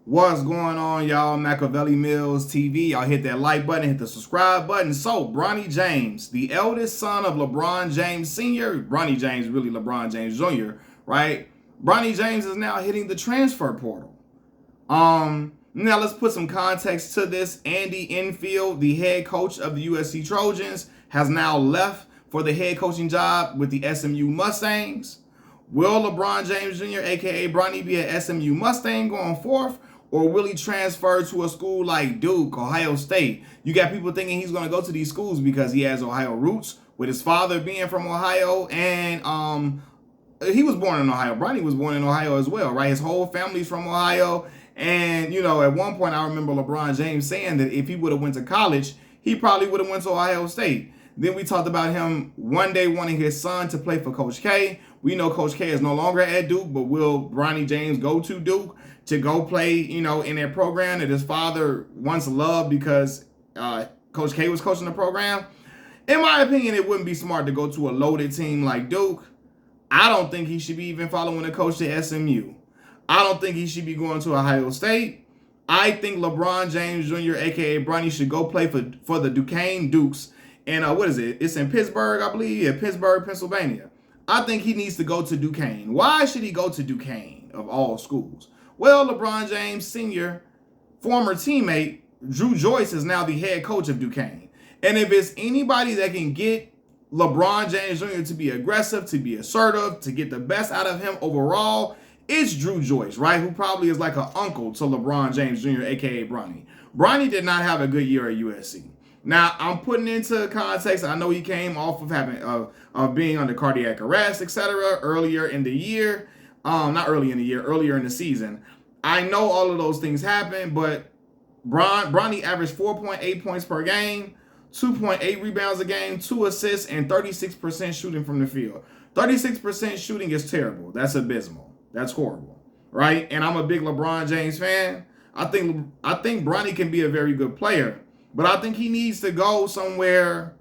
What's going on, y'all? Machiavelli Mills TV. Y'all hit that like button, hit the subscribe button. So, Bronny James, the eldest son of LeBron James Sr., Bronny James, really LeBron James Jr., right? Bronny James is now hitting the transfer portal. Now let's put some context to this. Andy Enfield, the head coach of the USC Trojans, has now left for the head coaching job with the SMU Mustangs. Will LeBron James Jr., aka Bronny, be an SMU Mustang going forth? Or will he transfer to a school like Duke, Ohio State? You got people thinking he's going to go to these schools because he has Ohio roots, with his father being from Ohio, and he was born in Ohio. Bronny was born in Ohio as well, right? His whole family's from Ohio. And, you know, at one point I remember LeBron James saying that if he would have went to college, he probably would have went to Ohio State. Then we talked about him one day wanting his son to play for Coach K. We know Coach K is no longer at Duke, but will Bronny James go to Duke to go play, you know, in that program that his father once loved because Coach K was coaching the program? In my opinion, it wouldn't be smart to go to a loaded team like Duke. I don't think he should be even following the coach to SMU. I don't think he should be going to Ohio State. I think LeBron James Jr., a.k.a. Bronny, should go play for the Duquesne Dukes. And what is it? It's in Pittsburgh, I believe. Yeah, Pittsburgh, Pennsylvania. I think he needs to go to Duquesne. Why should he go to Duquesne, of all schools? Well, LeBron James Sr., former teammate, Drew Joyce, is now the head coach of Duquesne. And if it's anybody that can get LeBron James Jr. to be aggressive, to be assertive, to get the best out of him overall, it's Drew Joyce, right? Who probably is like an uncle to LeBron James Jr., a.k.a. Bronny. Bronny did not have a good year at USC. Now, I'm putting into context, I know he came off of having of being under cardiac arrest, etc., earlier in the year. Not early in the year, earlier in the season. I know all of those things happened, but Bronny averaged 4.8 points per game, 2.8 rebounds a game, 2 assists, and 36% shooting from the field. 36% shooting is terrible. That's abysmal. That's horrible, right? And I'm a big LeBron James fan. I think Bronny can be a very good player, but I think he needs to go somewhere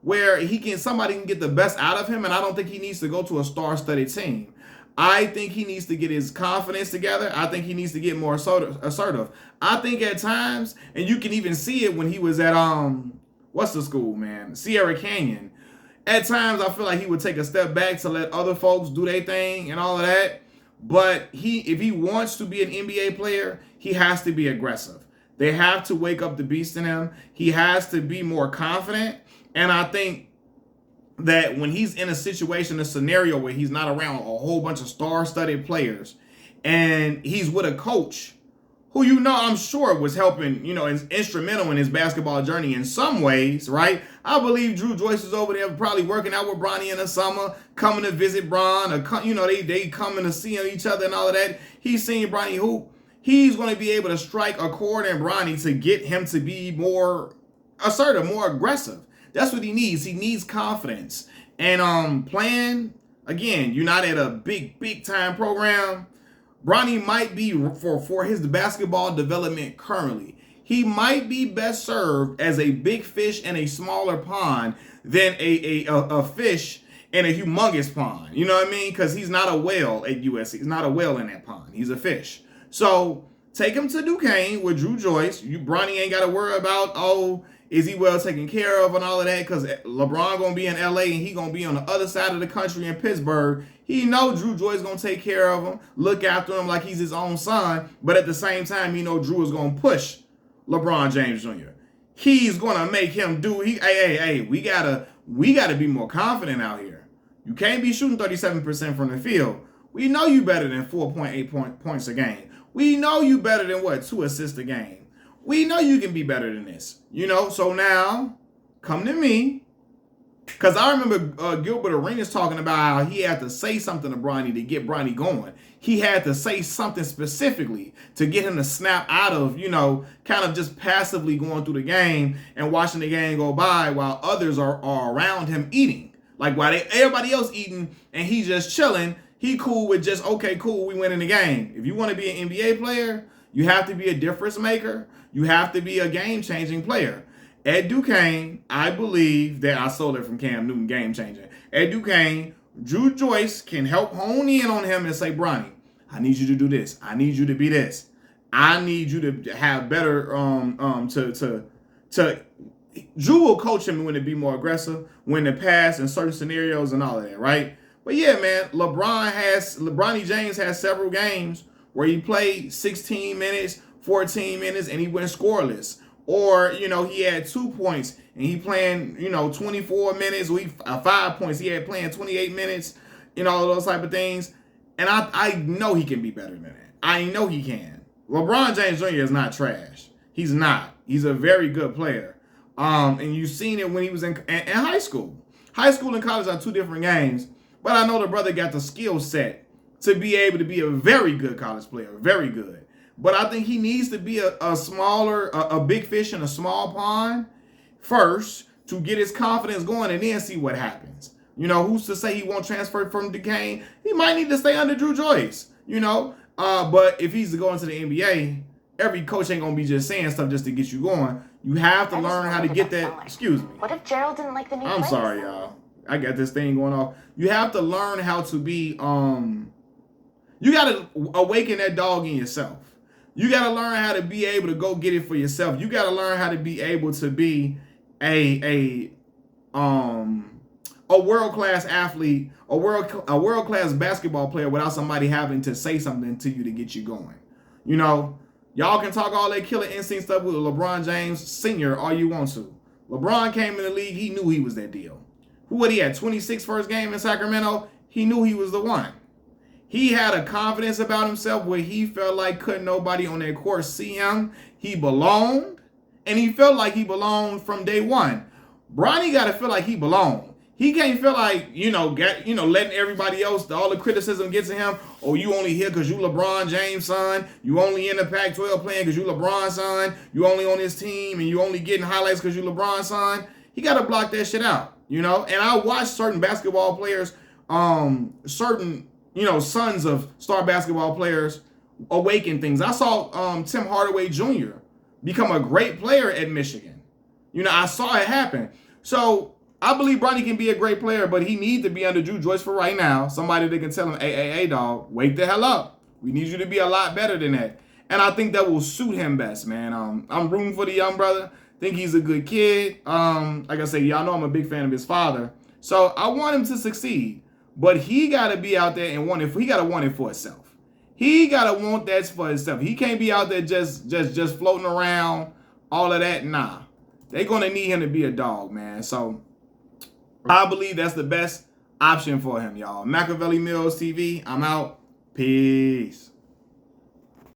where somebody can get the best out of him, and I don't think he needs to go to a star-studded team. I think he needs to get his confidence together. I think he needs to get more assertive. I think at times, and you can even see it when he was at what's the school, man? Sierra Canyon. At times, I feel like he would take a step back to let other folks do their thing and all of that. But if he wants to be an NBA player, he has to be aggressive. They have to wake up the beast in him. He has to be more confident. And I think that when he's in a situation, a scenario where he's not around a whole bunch of star-studded players, and he's with a coach who, you know, I'm sure was helping, you know, is instrumental in his basketball journey in some ways, right? I believe Drew Joyce is over there probably working out with Bronny in the summer, coming to visit Bron, or, you know, they coming to see each other and all of that. He's seeing Bronny hoop. He's going to be able to strike a chord in Bronny to get him to be more assertive, more aggressive. That's what he needs. He needs confidence. And playing, again, you're not at a big time program. Bronny might be, for his basketball development currently, he might be best served as a big fish in a smaller pond than a fish in a humongous pond. You know what I mean? Because he's not a whale at USC. He's not a whale in that pond. He's a fish. So take him to Duquesne with Drew Joyce. Bronny ain't got to worry about, oh, is he well taken care of and all of that? Because LeBron going to be in LA and he going to be on the other side of the country in Pittsburgh. He know Drew Joyce going to take care of him, look after him like he's his own son. But at the same time, he know Drew is going to push LeBron James Jr. He's going to make him do, hey, we gotta be more confident out here. You can't be shooting 37% from the field. We know you better than 4.8 points a game. We know you better than, 2 assists a game. We know you can be better than this, you know? So now, come to me. Because I remember Gilbert Arenas talking about how he had to say something to Bronny to get Bronny going. He had to say something specifically to get him to snap out of, you know, kind of just passively going through the game and watching the game go by while others are around him eating. Like while everybody else eating and he's just chilling, he cool with just, okay, cool, we win in the game. If you want to be an NBA player, you have to be a difference maker. You have to be a game-changing player. At Duquesne, I believe that I stole it from Cam Newton, game-changing. At Duquesne, Drew Joyce can help hone in on him and say, Bronny, I need you to do this. I need you to be this. I need you to have better to Drew will coach him when to be more aggressive, when to pass in certain scenarios and all of that, right? But yeah, man, LeBronny James has several games where he played 16 minutes, 14 minutes, and he went scoreless. Or, he had 2 points and he playing, 24 minutes, 5 points. He had playing 28 minutes, all those type of things. And I know he can be better than that. I know he can. LeBron James Jr. is not trash. He's not. He's a very good player. And you've seen it when he was in high school. High school and college are two different games. But I know the brother got the skill set to be able to be a very good college player. Very good. But I think he needs to be a big fish in a small pond first to get his confidence going and then see what happens. Who's to say he won't transfer from Duquesne? He might need to stay under Drew Joyce, But if he's going to the NBA, every coach ain't going to be just saying stuff just to get you going. You have to learn how to get that. Excuse me. What if Gerald didn't like the new I'm sorry, y'all. I got this thing going off. You have to learn how to be, you got to awaken that dog in yourself. You got to learn how to be able to go get it for yourself. You got to learn how to be able to be a world-class athlete, a world-class basketball player without somebody having to say something to you to get you going. Y'all can talk all that killer instinct stuff with LeBron James Sr. all you want to. LeBron came in the league, he knew he was that deal. Who would he had 26 first game in Sacramento? He knew he was the one. He had a confidence about himself where he felt like couldn't nobody on that court see him. He belonged, and he felt like he belonged from day one. Bronny got to feel like he belonged. He can't feel like, letting everybody else, all the criticism get to him. Oh, you only here because you LeBron James' son. You only in the Pac-12 playing because you LeBron's son. You only on his team and you only getting highlights because you LeBron's son. He got to block that shit out, And I watch certain basketball players, certain, sons of star basketball players awaken things. I saw Tim Hardaway Jr. become a great player at Michigan. I saw it happen. So I believe Bronny can be a great player, but he needs to be under Drew Joyce for right now. Somebody that can tell him, hey, dog, wake the hell up. We need you to be a lot better than that. And I think that will suit him best, man. I'm rooting for the young brother. Think he's a good kid. Like I said, y'all know I'm a big fan of his father. So I want him to succeed. But he got to be out there and he got to want it for himself. He got to want that for himself. He can't be out there just floating around, all of that. Nah. They're going to need him to be a dog, man. So I believe that's the best option for him, y'all. Machiavelli Mills TV, I'm out. Peace.